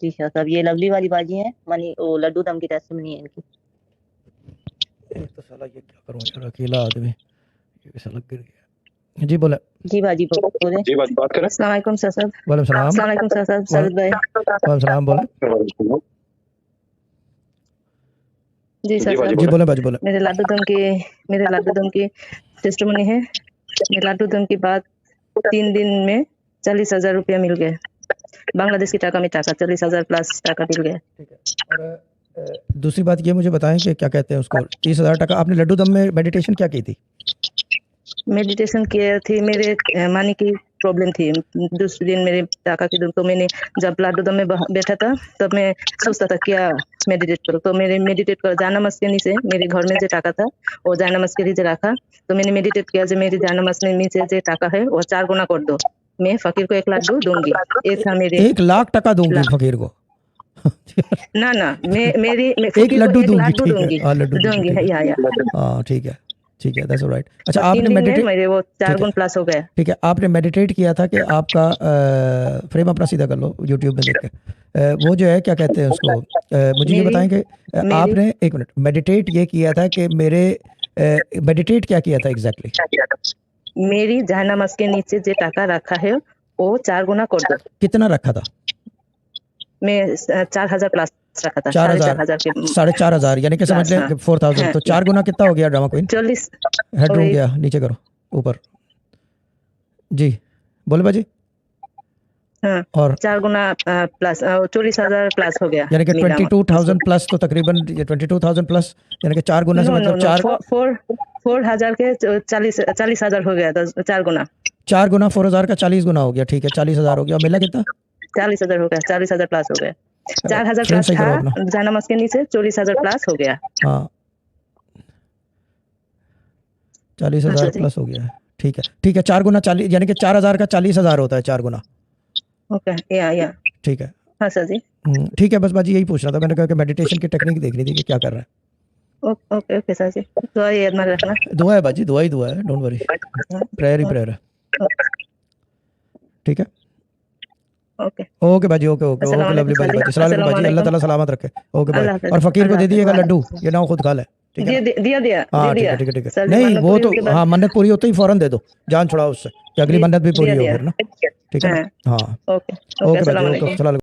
जी हाँ साहब, ये लवली वाली बाजी है मनी, वो लड्डू दम की टेस्टमनी है इनकी। एक तो साला ये क्या करूं यार, अकेला आदमी, ये साला गिर गया। जी बोले। जी बाजी बोले। जी बात करें। अस्सलाम वालेकुम सर साहब। वालेकुम सलाम। अस्सलाम वालेकुम सर साहब, साबित भाई। वालेकुम सलाम बोले। जी सर साहब, जी बोले बाजी बोले। मेरे लड्डू दम की टेस्टमनी है। मेरे लड्डू दम की बाद 3 दिन में 40,000 रुपया मिल गया। बांग्लादेश की टाका में टाका 40,000 प्लस टाका मिल गया। ठीक है। और दूसरी बात ये मुझे बताएं कि क्या कहते हैं उसको, 30,000 टका आपने लड्डू दम में मेडिटेशन क्या की थी? मेडिटेशन किया थी, मेरे मानी की प्रॉब्लम थी। दूसरे दिन मेरे टाका की तो मैंने जब लड्डू दम में बैठा था तब मैं सोचता था क्या मेडिटेट करो, तो मेरे मेडिटेट कर जानमस के नीचे मेरे घर में जो टाका था वो जानमस के नीचे रखा, तो मैंने मेडिटेट किया जो मेरी जानमस में नीचे जो टाका है वो 4 गुना कर दो, मैं फकीर को 1 लड्डू दूंगी। ये था मेरे 1 लाख टका दूंगी फकीर को। ना मेरी 1 लड्डू दूंगी। ठीक दूंगी। है, लड्डू दूंगी। हाँ ठीक है, ठीक है, दैट्स ऑलराइट। अच्छा आपने मेडिटेट, मेरे वो 4 गुण प्लस हो गया। ठीक है, आपने मेडिटेट किया था कि आपका फ्रेम अपना सीधा कर लो यूट्यूब में देख के, वो जो है क्या कहते हैं उसको, मुझे ये बताएं कि आपने 1 मिनट मेडिटेट ये किया था कि मेरे मेडिटेट क्या किया था एग्जैक्टली? मेरी जहनमाज के नीचे जो टाका रखा है वो 4 गुना कर दो। कितना रखा था? मैं 4,000 प्लस रखा था। 4,000 4,500 यानी कि समझ लें 4,000, तो 4 गुना कितना हो गया ड्रामा क्वीन? 40 हेडरूम गया, नीचे करो ऊपर। जी बोले बाजी। हाँ, और 4 गुना प्लस 40,000 प्लस हो गया, यानी कि 22,000 प्लस, तो तकरीबन 22,000 प्लस यानी कि 4 गुना से मतलब 4,000 के 40,000 हो गया था। 4 गुना 4,000 का 40 गुना हो गया। ठीक है, 40,000 हो गया। मिला कितना? 40,000 हो गया, 40,000 प्लस हो गया। 4,000 प्लस था जानमस के नीचे, 40,000 प्लस हो गया। हाँ 40,000 प्लस हो गया। ठीक है, ठीक है, 4 गुना 40 यानी कि 4,000 का 40,000 होता है 4 गुना। ओके या ठीक है। हाँ सर जी, ठीक है, बस बाजी यही पूछना था, मैंने कहा कि मेडिटेशन की टेक्निक देखनी थी कि क्या कर रहा है। ओके ओके सर जी, दुआ याद में रखना। दुआ है बाजी, दुआ है, डोंट वरी, प्रेयर ही प्रेयर है। ठीक है, ओके ओके बाजी, ओके ओके ओके लवली बाजी, अस्सलाम वालेकुम बाजी, अल्लाह ताला सलामत रखे। Okay bye. और फकीर को दे दिएगा लड्डू, ये ना खुद खा ले। ठीक है, दिया हाँ ठीक है, ठीक है, ठीक है। नहीं वो तो हाँ, मन्नत पूरी होते ही फौरन दे दो, जान छुड़ाओ उससे कि अगली मन्नत भी पूरी हो फिर ना। ठीक है, हाँ ओके बाजी, ओके।